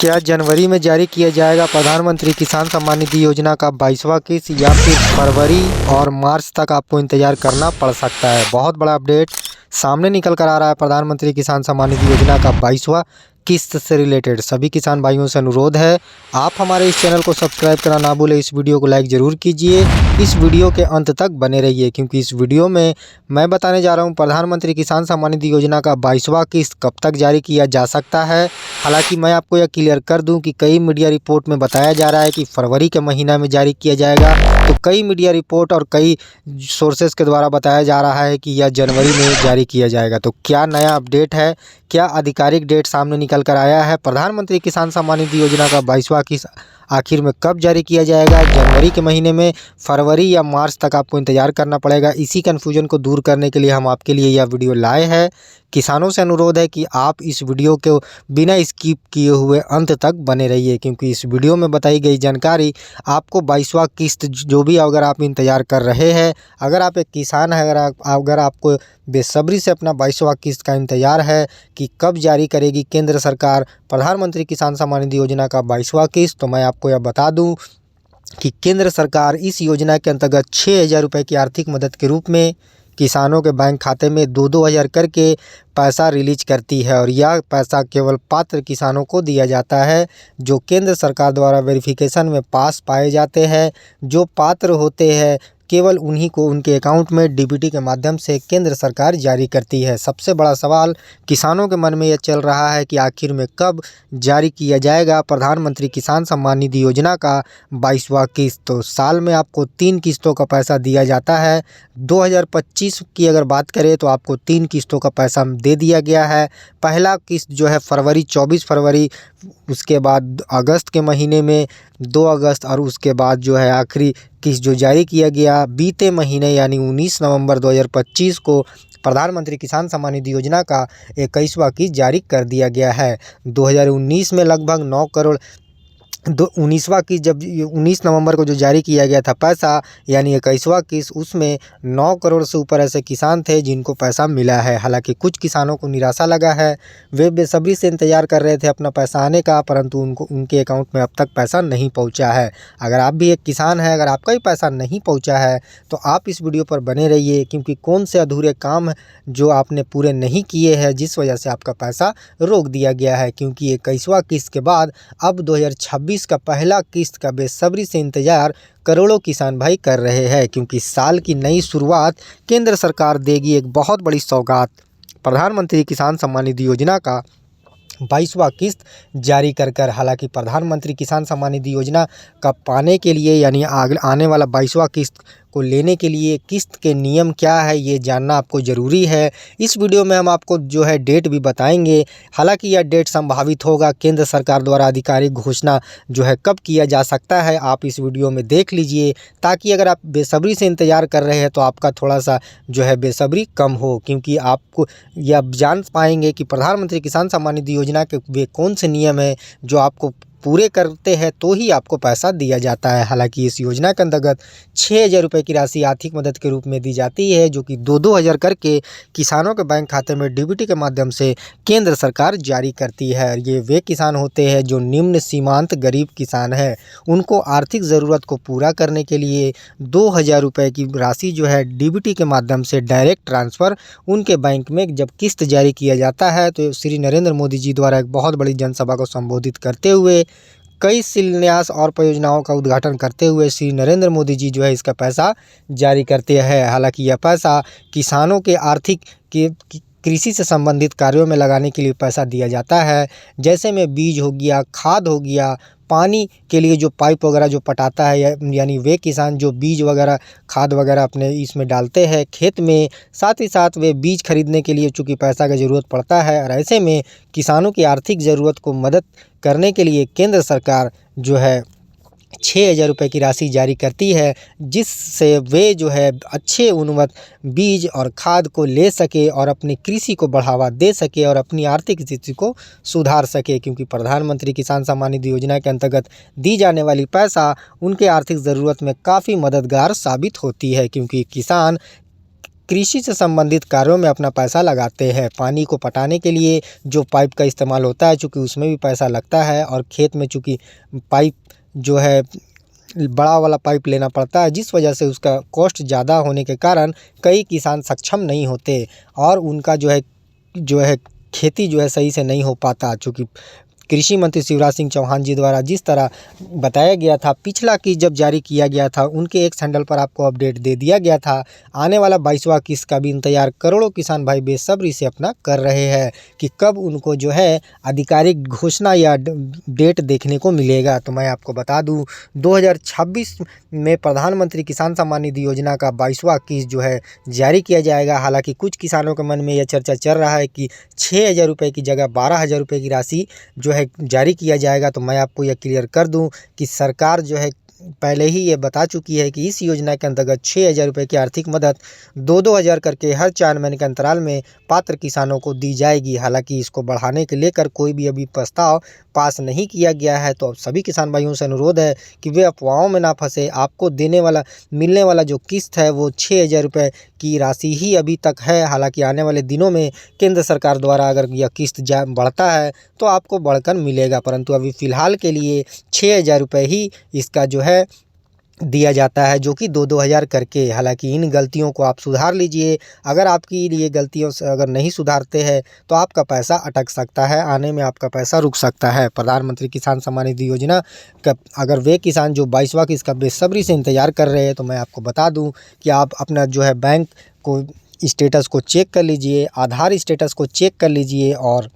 क्या जनवरी में जारी किया जाएगा प्रधानमंत्री किसान सम्मान निधि योजना का 22वां किस्त या फिर फरवरी और मार्च तक आपको इंतजार करना पड़ सकता है। बहुत बड़ा अपडेट सामने निकल कर आ रहा है। प्रधानमंत्री किसान सम्मान निधि योजना का 22वां किस्त से रिलेटेड सभी किसान भाइयों से अनुरोध है, आप हमारे इस चैनल को सब्सक्राइब करना ना भूलें। इस वीडियो को लाइक ज़रूर कीजिए। इस वीडियो के अंत तक बने रहिए क्योंकि इस वीडियो में मैं बताने जा रहा हूं प्रधानमंत्री किसान सम्मान निधि योजना का 22वां किस्त कब तक जारी किया जा सकता है। हालांकि मैं आपको यह क्लियर कर दूं कि कई मीडिया रिपोर्ट में बताया जा रहा है कि फरवरी के महीना में जारी किया जाएगा, तो कई मीडिया रिपोर्ट और कई सोर्सेस के द्वारा बताया जा रहा है कि यह जनवरी में जारी किया जाएगा। तो क्या नया अपडेट है, क्या आधिकारिक डेट सामने निकल कर आया है? प्रधानमंत्री किसान सम्मान निधि योजना का 22वां किस्त आखिर में कब जारी किया जाएगा? जनवरी के महीने में, फरवरी या मार्च तक आपको इंतजार करना पड़ेगा। इसी कन्फ्यूजन को दूर करने के लिए हम आपके लिए यह वीडियो लाए हैं। किसानों से अनुरोध है कि आप इस वीडियो को बिना स्किप किए हुए अंत तक बने रहिए क्योंकि इस वीडियो में बताई गई जानकारी आपको 22वां किस्त जो भी अगर आप इंतज़ार कर रहे हैं, अगर आप एक किसान हैं, अगर आपको बेसब्री से अपना 22वां किस्त का इंतज़ार है कि कब जारी करेगी केंद्र सरकार प्रधानमंत्री किसान सम्मान निधि योजना का 22वां किस्त, तो मैं आपको यह बता दूं कि केंद्र सरकार इस योजना के अंतर्गत 6,000 रुपये की आर्थिक मदद के रूप में किसानों के बैंक खाते में 2-2 हज़ार करके पैसा रिलीज करती है और यह पैसा केवल पात्र किसानों को दिया जाता है जो केंद्र सरकार द्वारा वेरिफिकेशन में पास पाए जाते हैं। जो पात्र होते हैं केवल उन्हीं को उनके अकाउंट में डीबीटी के माध्यम से केंद्र सरकार जारी करती है। सबसे बड़ा सवाल किसानों के मन में यह चल रहा है कि आखिर में कब जारी किया जाएगा प्रधानमंत्री किसान सम्मान निधि योजना का 22वां किस्त। तो साल में आपको 3 किस्तों का पैसा दिया जाता है। 2025 की अगर बात करें तो आपको 3 किस्तों का पैसा दे दिया गया है। पहला किस्त जो है फरवरी 24 फरवरी, उसके बाद अगस्त के महीने में 2 अगस्त और उसके बाद जो है आखिरी किस्त जो जारी किया गया बीते महीने यानी 19 नवंबर 2025 को प्रधानमंत्री किसान सम्मान निधि योजना का 21वां किस्त जारी कर दिया गया है। 2019 में लगभग 9 करोड़ 19वां किस्त जब 19 नवंबर को जो जारी किया गया था पैसा यानी 21वां किस्त, उसमें 9 करोड़ से ऊपर ऐसे किसान थे जिनको पैसा मिला है। हालांकि कुछ किसानों को निराशा लगा है, वे बेसब्री से इंतजार कर रहे थे अपना पैसा आने का, परंतु उनके अकाउंट में अब तक पैसा नहीं पहुंचा है। अगर आप भी एक किसान हैं, अगर आपका ही पैसा नहीं पहुँचा है तो आप इस वीडियो पर बने रहिए क्योंकि कौन से अधूरे काम जो आपने पूरे नहीं किए हैं जिस वजह से आपका पैसा रोक दिया गया है। क्योंकि 21वां किस्त के बाद अब 2026 का पहला किस्त का बेसब्री से इंतजार करोड़ों किसान भाई कर रहे हैं क्योंकि साल की नई शुरुआत केंद्र सरकार देगी एक बहुत बड़ी सौगात प्रधानमंत्री किसान सम्मान निधि योजना का 22वां किस्त जारी कर। हालांकि प्रधानमंत्री किसान सम्मान निधि योजना का पाने के लिए यानी आने वाला 22वां किस्त को लेने के लिए किस्त के नियम क्या है ये जानना आपको ज़रूरी है। इस वीडियो में हम आपको जो है डेट भी बताएंगे। हालांकि यह डेट संभावित होगा, केंद्र सरकार द्वारा आधिकारिक घोषणा जो है कब किया जा सकता है आप इस वीडियो में देख लीजिए ताकि अगर आप बेसब्री से इंतज़ार कर रहे हैं तो आपका थोड़ा सा जो है बेसब्री कम हो, क्योंकि आपको यह जान पाएंगे कि प्रधानमंत्री किसान सम्मान निधि योजना के वे कौन से नियम हैं जो आपको पूरे करते हैं तो ही आपको पैसा दिया जाता है। हालांकि इस योजना के अंतर्गत 6,000 रुपये की राशि आर्थिक मदद के रूप में दी जाती है जो कि 2-2 हज़ार करके किसानों के बैंक खाते में डीबीटी के माध्यम से केंद्र सरकार जारी करती है। ये वे किसान होते हैं जो निम्न सीमांत गरीब किसान हैं, उनको आर्थिक ज़रूरत को पूरा करने के लिए 2,000 रुपये की राशि जो है डीबीटी के माध्यम से डायरेक्ट ट्रांसफ़र उनके बैंक में जब किस्त जारी किया जाता है तो श्री नरेंद्र मोदी जी द्वारा एक बहुत बड़ी जनसभा को संबोधित करते हुए कई शिलान्यास और परियोजनाओं का उद्घाटन करते हुए श्री नरेंद्र मोदी जी जो है इसका पैसा जारी करते हैं। हालांकि यह पैसा किसानों के आर्थिक कृषि से संबंधित कार्यों में लगाने के लिए पैसा दिया जाता है, जैसे में बीज हो गया, खाद हो गया, पानी के लिए जो पाइप वगैरह जो पटाता है यानी वे किसान जो बीज वगैरह खाद वगैरह अपने इसमें डालते हैं खेत में, साथ ही साथ वे बीज खरीदने के लिए चूँकि पैसा की ज़रूरत पड़ता है और ऐसे में किसानों की आर्थिक ज़रूरत को मदद करने के लिए केंद्र सरकार जो है 6,000 रुपये की राशि जारी करती है जिससे वे जो है अच्छे उन्नत बीज और खाद को ले सके और अपनी कृषि को बढ़ावा दे सके और अपनी आर्थिक स्थिति को सुधार सके। क्योंकि प्रधानमंत्री किसान सम्मान निधि योजना के अंतर्गत दी जाने वाली पैसा उनके आर्थिक ज़रूरत में काफ़ी मददगार साबित होती है क्योंकि किसान कृषि से संबंधित कार्यों में अपना पैसा लगाते हैं। पानी को पटाने के लिए जो पाइप का इस्तेमाल होता है, चूँकि उसमें भी पैसा लगता है, और खेत में चूँकि पाइप जो है बड़ा वाला पाइप लेना पड़ता है, जिस वजह से उसका कॉस्ट ज़्यादा होने के कारण कई किसान सक्षम नहीं होते और उनका जो है खेती जो है सही से नहीं हो पाता। चूँकि कृषि मंत्री शिवराज सिंह चौहान जी द्वारा जिस तरह बताया गया था, पिछला किस्त जब जारी किया गया था, उनके एक हैंडल पर आपको अपडेट दे दिया गया था। आने वाला 22वां किस्त का भी इंतजार करोड़ों किसान भाई बेसब्री से अपना कर रहे हैं कि कब उनको जो है आधिकारिक घोषणा या डेट देखने को मिलेगा। तो मैं आपको बता दूं, 2026 में प्रधानमंत्री किसान सम्मान निधि योजना का 22वां किस्त जो है जारी किया जाएगा। हालांकि कुछ किसानों के मन में यह चर्चा चल रहा है कि 6,000 रुपये की जगह 12,000 रुपये की राशि जो है जारी किया जाएगा। तो मैं आपको यह क्लियर कर दूं कि सरकार जो है पहले ही ये बता चुकी है कि इस योजना के अंतर्गत 6,000 रुपये की आर्थिक मदद 2-2 हज़ार करके हर 4 महीने के अंतराल में पात्र किसानों को दी जाएगी। हालांकि इसको बढ़ाने के लेकर कोई भी अभी प्रस्ताव पास नहीं किया गया है। तो अब सभी किसान भाइयों से अनुरोध है कि वे अफवाहों में ना फंसे। आपको मिलने वाला जो किस्त है वो 6,000 रुपये की राशि ही अभी तक है। हालांकि आने वाले दिनों में केंद्र सरकार द्वारा अगर यह किस्त बढ़ता है तो आपको बढ़कर मिलेगा, परंतु अभी फ़िलहाल के लिए 6,000 रुपये ही इसका जो है दिया जाता है, जो कि 2-2 हज़ार करके। हालांकि इन गलतियों को आप सुधार लीजिए। अगर आपकी ये गलतियों से अगर नहीं सुधारते हैं तो आपका पैसा अटक सकता है, आने में आपका पैसा रुक सकता है। प्रधानमंत्री किसान सम्मान निधि योजना का अगर वे किसान जो 22वां किस्त का बेसब्री से इंतजार कर रहे हैं, तो मैं आपको बता दूं कि आप अपना जो है बैंक को स्टेटस को चेक कर लीजिए, आधार स्टेटस को चेक कर लीजिए, और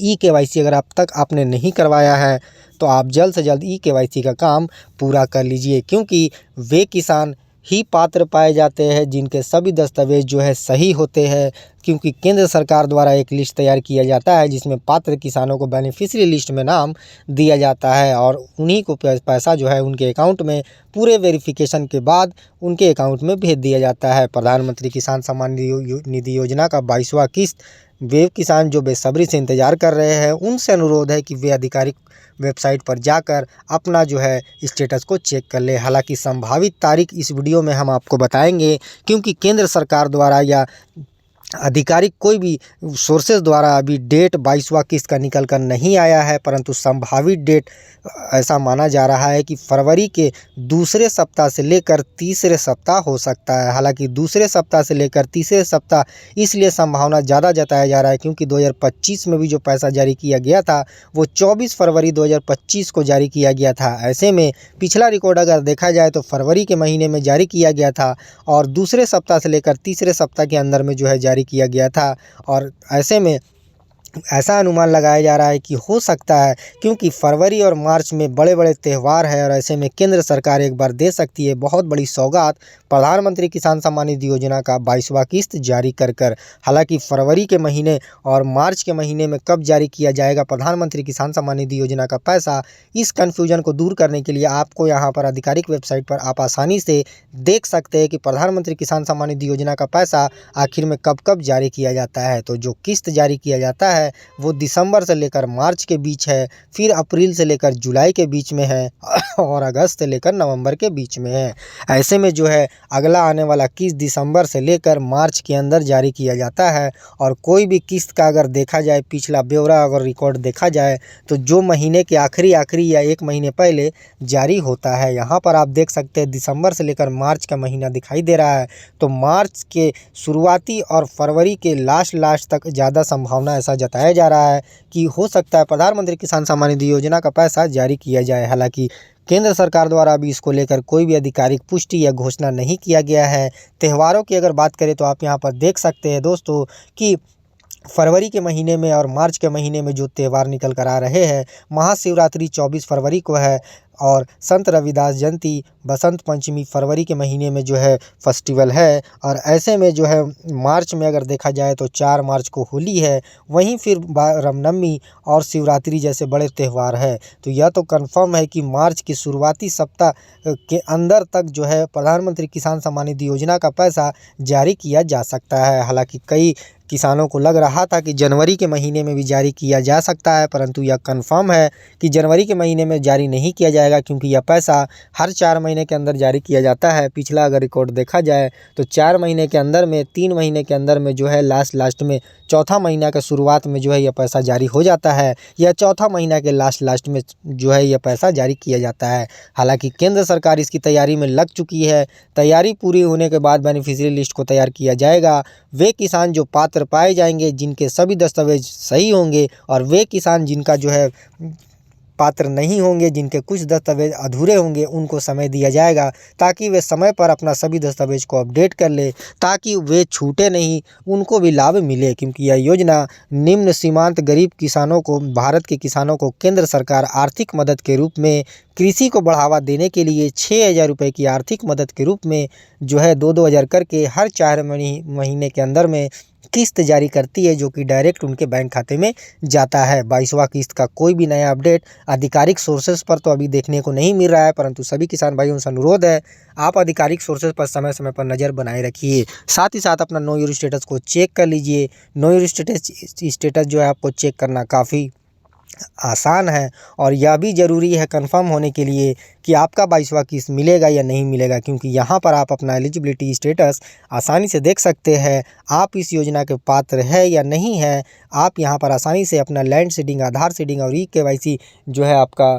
KYC अगर अब तक आपने नहीं करवाया है तो आप जल्द से जल्द KYC का काम पूरा कर लीजिए, क्योंकि वे किसान ही पात्र पाए जाते हैं जिनके सभी दस्तावेज जो है सही होते हैं। क्योंकि केंद्र सरकार द्वारा एक लिस्ट तैयार किया जाता है जिसमें पात्र किसानों को बेनिफिशियरी लिस्ट में नाम दिया जाता है, और उन्हीं को पैसा जो है उनके अकाउंट में पूरे वेरिफिकेशन के बाद उनके अकाउंट में भेज दिया जाता है। प्रधानमंत्री किसान सम्मान निधि योजना का 22वां किस्त वे किसान जो बेसब्री से इंतजार कर रहे हैं, उनसे अनुरोध है कि वे आधिकारिक वेबसाइट पर जाकर अपना जो है स्टेटस को चेक कर ले। हालांकि संभावित तारीख इस वीडियो में हम आपको बताएंगे, क्योंकि केंद्र सरकार द्वारा या आधिकारिक कोई भी सोर्सेज द्वारा अभी डेट 22वां किस्त का निकल कर नहीं आया है, परंतु संभावित डेट ऐसा माना जा रहा है कि फरवरी के दूसरे सप्ताह से लेकर तीसरे सप्ताह हो सकता है। हालांकि दूसरे सप्ताह से लेकर तीसरे सप्ताह इसलिए संभावना ज़्यादा जताया जा रहा है क्योंकि 2025 में भी जो पैसा जारी किया गया था वो 24 फरवरी 2025 को जारी किया गया था। ऐसे में पिछला रिकॉर्ड अगर देखा जाए तो फरवरी के महीने में जारी किया गया था और दूसरे सप्ताह से लेकर तीसरे सप्ताह के अंदर में जो है जारी किया गया था। और ऐसे में ऐसा अनुमान लगाया जा रहा है कि हो सकता है, क्योंकि फरवरी और मार्च में बड़े बड़े त्यौहार है और ऐसे में केंद्र सरकार एक बार दे सकती है बहुत बड़ी सौगात प्रधानमंत्री किसान सम्मान निधि योजना का 22वां किस्त जारी कर। हालांकि फरवरी के महीने और मार्च के महीने में कब जारी किया जाएगा प्रधानमंत्री किसान सम्मान निधि योजना का पैसा, इस कन्फ्यूजन को दूर करने के लिए आपको यहाँ पर आधिकारिक वेबसाइट पर आप आसानी से देख सकते हैं कि प्रधानमंत्री किसान सम्मान निधि योजना का पैसा आखिर में कब कब जारी किया जाता है। तो जो किस्त जारी किया जाता है वो दिसंबर से लेकर मार्च के बीच है, फिर अप्रैल से लेकर जुलाई के बीच में है और अगस्त से लेकर नवंबर के बीच में है। ऐसे में जो है अगला आने वाला किस्त दिसंबर से लेकर मार्च के अंदर जारी किया जाता है। और कोई भी किस्त का अगर देखा जाए पिछला ब्यौरा अगर रिकॉर्ड देखा जाए तो जो महीने के आखिरी या एक महीने पहले जारी होता है। यहाँ पर आप देख सकते हैं दिसंबर से लेकर मार्च का महीना दिखाई दे रहा है, तो मार्च के शुरुआती और फरवरी के लास्ट तक ज़्यादा संभावना ऐसा बताया जा रहा है कि हो सकता है प्रधानमंत्री किसान सम्मान निधि योजना का पैसा जारी किया जाए। हालांकि केंद्र सरकार द्वारा अभी इसको लेकर कोई भी आधिकारिक पुष्टि या घोषणा नहीं किया गया है। त्योहारों की अगर बात करें तो आप यहां पर देख सकते हैं दोस्तों कि फरवरी के महीने में और मार्च के महीने में जो त्यौहार निकल कर आ रहे हैं, महाशिवरात्रि 24 फरवरी को है और संत रविदास जयंती, बसंत पंचमी फरवरी के महीने में जो है फेस्टिवल है। और ऐसे में जो है मार्च में अगर देखा जाए तो 4 मार्च को होली है, वहीं फिर रामनवमी और शिवरात्रि जैसे बड़े त्यौहार है। तो यह तो कंफर्म है कि मार्च की शुरुआती सप्ताह के अंदर तक जो है प्रधानमंत्री किसान सम्मान निधि योजना का पैसा जारी किया जा सकता है। हालांकि कई किसानों को लग रहा था कि जनवरी के महीने में भी जारी किया जा सकता है, परंतु यह कंफर्म है कि जनवरी के महीने में जारी नहीं किया जाएगा। जाएगा, क्योंकि यह पैसा हर 4 महीने के अंदर जारी किया जाता है। पिछला अगर रिकॉर्ड देखा जाए तो 4 महीने के अंदर में 3 महीने के अंदर में जो है लास्ट में चौथा महीना के शुरुआत में जो है यह पैसा जारी हो जाता है, या चौथा महीना के लास्ट में जो है यह पैसा जारी किया जाता है। हालांकि केंद्र सरकार इसकी तैयारी में लग चुकी है। तैयारी पूरी होने के बाद बेनिफिशियरी लिस्ट को तैयार किया जाएगा। वे किसान जो पात्र पाए जाएंगे, जिनके सभी दस्तावेज सही होंगे, और वे किसान जिनका जो है पात्र नहीं होंगे, जिनके कुछ दस्तावेज अधूरे होंगे, उनको समय दिया जाएगा ताकि वे समय पर अपना सभी दस्तावेज को अपडेट कर ले, ताकि वे छूटे नहीं, उनको भी लाभ मिले। क्योंकि यह योजना निम्न सीमांत गरीब किसानों को, भारत के किसानों को केंद्र सरकार आर्थिक मदद के रूप में कृषि को बढ़ावा देने के लिए 6,000 रुपये की आर्थिक मदद के रूप में जो है 2-2 हज़ार करके हर 4 महीने के अंदर में किस्त जारी करती है, जो कि डायरेक्ट उनके बैंक खाते में जाता है। 22वां किस्त का कोई भी नया अपडेट आधिकारिक सोर्सेज पर तो अभी देखने को नहीं मिल रहा है, परंतु सभी किसान भाइयों से अनुरोध है, आप आधिकारिक सोर्सेज पर समय समय पर नज़र बनाए रखिए। साथ ही साथ अपना नो योर स्टेटस को चेक कर लीजिए। नो योर स्टेटस जो है आपको चेक करना काफ़ी आसान है, और यह भी ज़रूरी है कंफर्म होने के लिए कि आपका 22वां किस्त मिलेगा या नहीं मिलेगा, क्योंकि यहाँ पर आप अपना एलिजिबिलिटी स्टेटस आसानी से देख सकते हैं। आप इस योजना के पात्र है या नहीं है, आप यहाँ पर आसानी से अपना लैंड सीडिंग, आधार सीडिंग और ई-केवाईसी जो है आपका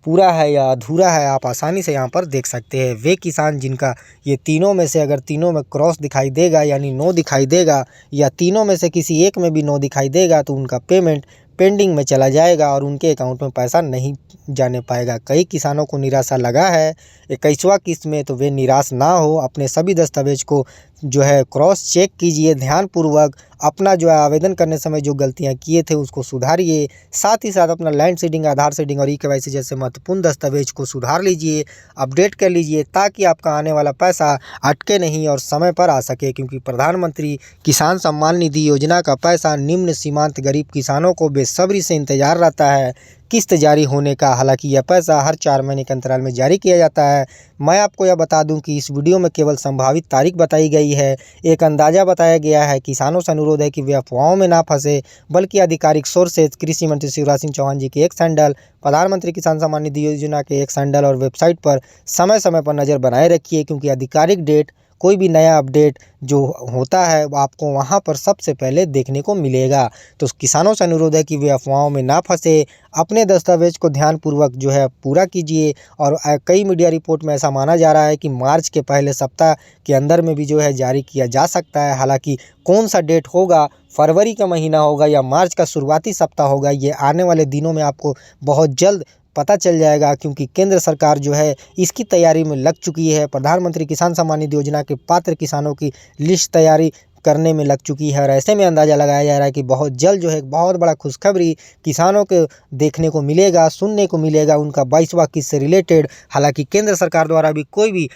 पूरा है या अधूरा है, आप आसानी से यहाँ पर देख सकते हैं। वे किसान जिनका ये तीनों में से, अगर तीनों में क्रॉस दिखाई देगा यानी नो दिखाई देगा, या तीनों में से किसी एक में भी नो दिखाई देगा, तो उनका पेमेंट पेंडिंग में चला जाएगा और उनके अकाउंट में पैसा नहीं जाने पाएगा। कई किसानों को निराशा लगा है 21वां किस्त में, तो वे निराश ना हो। अपने सभी दस्तावेज को जो है क्रॉस चेक कीजिए ध्यानपूर्वक। अपना जो है आवेदन करने समय जो गलतियां किए थे उसको सुधारिए। साथ ही साथ अपना लैंड सीडिंग, आधार सीडिंग और ई-केवाईसी जैसे महत्वपूर्ण दस्तावेज को सुधार लीजिए, अपडेट कर लीजिए, ताकि आपका आने वाला पैसा अटके नहीं और समय पर आ सके। क्योंकि प्रधानमंत्री किसान सम्मान निधि योजना का पैसा निम्न सीमांत गरीब किसानों को बेसब्री से इंतजार रहता है किस्त जारी होने का। हालांकि यह पैसा हर 4 महीने के अंतराल में जारी किया जाता है। मैं आपको यह बता दूं कि इस वीडियो में केवल संभावित तारीख बताई गई है, एक अंदाज़ा बताया गया है। किसानों से अनुरोध है कि वे अफवाहों में ना फंसे, बल्कि आधिकारिक सोर्सेज, कृषि मंत्री शिवराज सिंह चौहान जी के एक्स हैंडल, प्रधानमंत्री किसान सम्मान निधि योजना के एक्स हैंडल और वेबसाइट पर समय समय पर नज़र बनाए रखिए, क्योंकि आधिकारिक डेट, कोई भी नया अपडेट जो होता है वो आपको वहाँ पर सबसे पहले देखने को मिलेगा। तो किसानों से अनुरोध है कि वे अफवाहों में ना फंसे, अपने दस्तावेज को ध्यानपूर्वक जो है पूरा कीजिए। और कई मीडिया रिपोर्ट में ऐसा माना जा रहा है कि मार्च के पहले सप्ताह के अंदर में भी जो है जारी किया जा सकता है। हालांकि कौन सा डेट होगा, फरवरी का महीना होगा या मार्च का शुरुआती सप्ताह होगा, ये आने वाले दिनों में आपको बहुत जल्द पता चल जाएगा, क्योंकि केंद्र सरकार जो है इसकी तैयारी में लग चुकी है। प्रधानमंत्री किसान सम्मान निधि योजना के पात्र किसानों की लिस्ट तैयारी करने में लग चुकी है, और ऐसे में अंदाज़ा लगाया जा रहा है कि बहुत जल्द जो है एक बहुत बड़ा खुशखबरी किसानों को देखने को मिलेगा, सुनने को मिलेगा, उनका 22वां किस्त से रिलेटेड। हालांकि केंद्र सरकार द्वारा भी कोई भी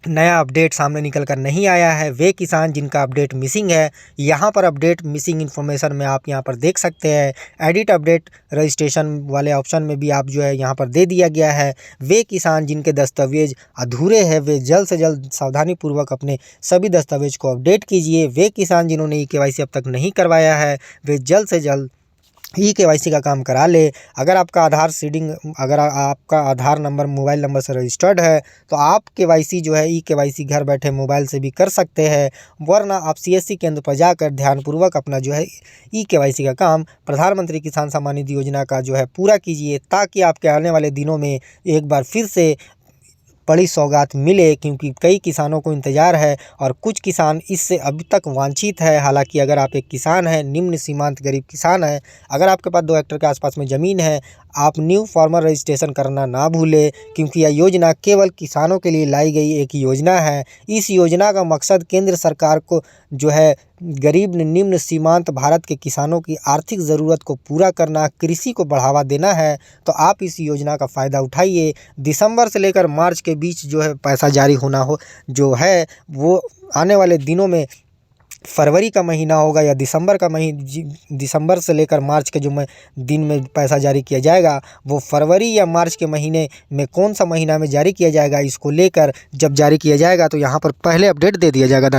नया अपडेट सामने निकल कर नहीं आया है। वे किसान जिनका अपडेट मिसिंग है, यहाँ पर अपडेट मिसिंग इन्फॉर्मेशन में आप यहाँ पर देख सकते हैं, एडिट अपडेट रजिस्ट्रेशन वाले ऑप्शन में भी आप जो है यहाँ पर दे दिया गया है। वे किसान जिनके दस्तावेज अधूरे हैं, वे जल्द से जल्द सावधानीपूर्वक अपने सभी दस्तावेज को अपडेट कीजिए। वे किसान जिन्होंने ई-केवाईसी अब तक नहीं करवाया है, वे जल्द से जल्द ई-केवाईसी का काम करा ले। अगर आपका आधार सीडिंग, अगर आपका आधार नंबर मोबाइल नंबर से रजिस्टर्ड है, तो आप केवाईसी जो है ई-केवाईसी घर बैठे मोबाइल से भी कर सकते हैं, वरना आप सीएससी केंद्र पर जाकर ध्यानपूर्वक अपना जो है ई-केवाईसी का काम प्रधानमंत्री किसान सम्मान निधि योजना का जो है पूरा कीजिए, ताकि आपके आने वाले दिनों में एक बार फिर से बड़ी सौगात मिले। क्योंकि कई किसानों को इंतज़ार है और कुछ किसान इससे अभी तक वांछित है। हालांकि अगर आप एक किसान हैं, निम्न सीमांत गरीब किसान हैं, अगर आपके पास 2 हेक्टेयर के आसपास में ज़मीन है, आप न्यू फार्मर रजिस्ट्रेशन करना ना भूलें, क्योंकि यह योजना केवल किसानों के लिए लाई गई एक योजना है। इस योजना का मकसद केंद्र सरकार को जो है गरीब निम्न सीमांत भारत के किसानों की आर्थिक ज़रूरत को पूरा करना, कृषि को बढ़ावा देना है। तो आप इस योजना का फ़ायदा उठाइए। दिसंबर से लेकर मार्च के बीच जो है पैसा जारी होना हो जो है वो आने वाले दिनों में फरवरी का महीना होगा या दिसंबर का दिसंबर से लेकर मार्च के जो दिन में पैसा जारी किया जाएगा, वो फरवरी या मार्च के महीने में कौन सा महीना में जारी किया जाएगा, इसको लेकर जब जारी किया जाएगा तो यहाँ पर पहले अपडेट दे दिया जाएगा।